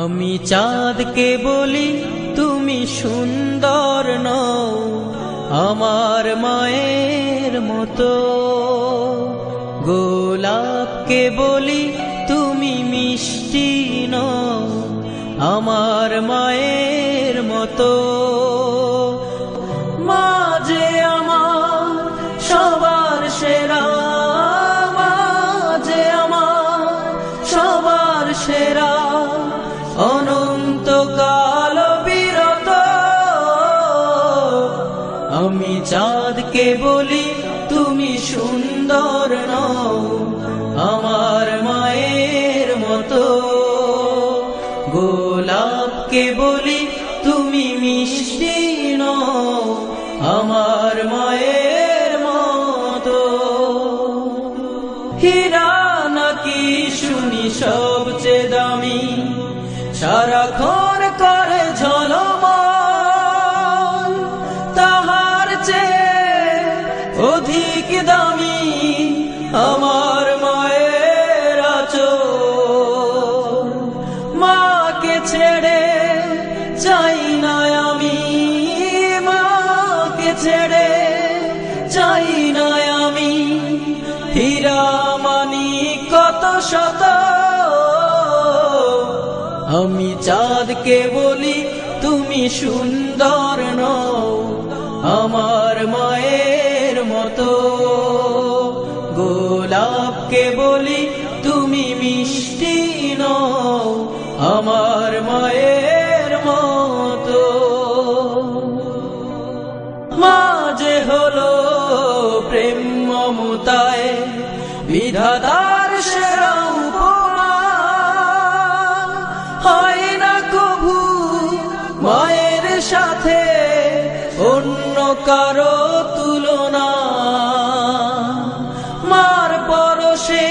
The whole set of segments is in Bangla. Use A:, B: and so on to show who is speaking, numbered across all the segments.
A: আমি চাঁদকে বলি তুমি সুন্দর নও আমার মায়ের মতো, গোলাপকে বলি তুমি মিষ্টি নও আমার মায়ের মতো। মা যে আমার সবার সেরা, মা যে আমার সবার সেরা, অনন্তকাল বিরত। আমি চাঁদকে বলি তুমি সুন্দর নও আমার মায়ের মতো, গোলাপকে বলি তুমি মিষ্টি নও আমার মায়ের মতো। হীরা নাকি শুনি সবচেয়ে দামি, সারাক্ষণ করে ঝলমল, তাহার চেয়ে অধিক দামি আমার মায়ের আঁচল। মাকে ছেড়ে চাই না আমি, মাকে ছেড়ে চাই না আমি, হীরা মানি কত শত। আমি চাঁদকে বলি তুমি সুন্দর নও আমার মায়ের মতো, গোলাপকে বলি তুমি মিষ্টি নও আমার মায়ের মতো। মা যে হলো প্রেম মমতায় বিধাতার সেরা উপমা, হয় না কভু মায়ের সাথে অন্য কারো তুলনা। মার পরশে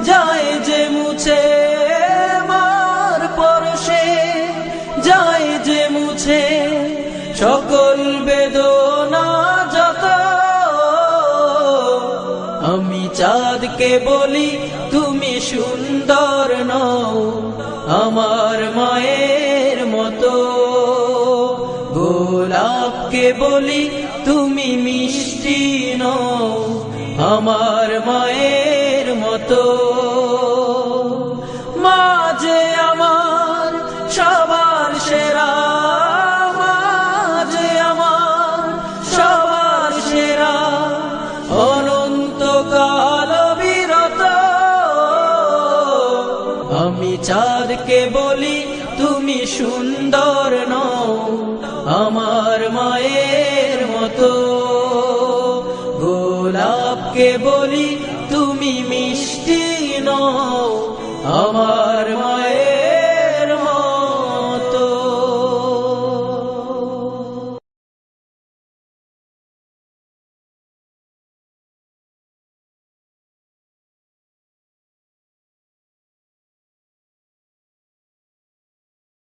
A: যায় যে মুছে, মার পরশে যায় যে মুছে সকল বেদনা যত। আমি চাঁদকে বলি তুমি সুন্দর নও আমার মায়ের মতো, গোলাপকে বলি তুমি মিষ্টি নও আমার মায়ের মতো। মা যে আমার সবার সেরা, মা যে আমার সবার সেরা, অনন্তকাল বিরত। আমি চাঁদকে বলি তুমি সুন্দর নও আমার মায়ের মতো, গোলাপকে বলি তুমি মিষ্টি নও আমার মায়ের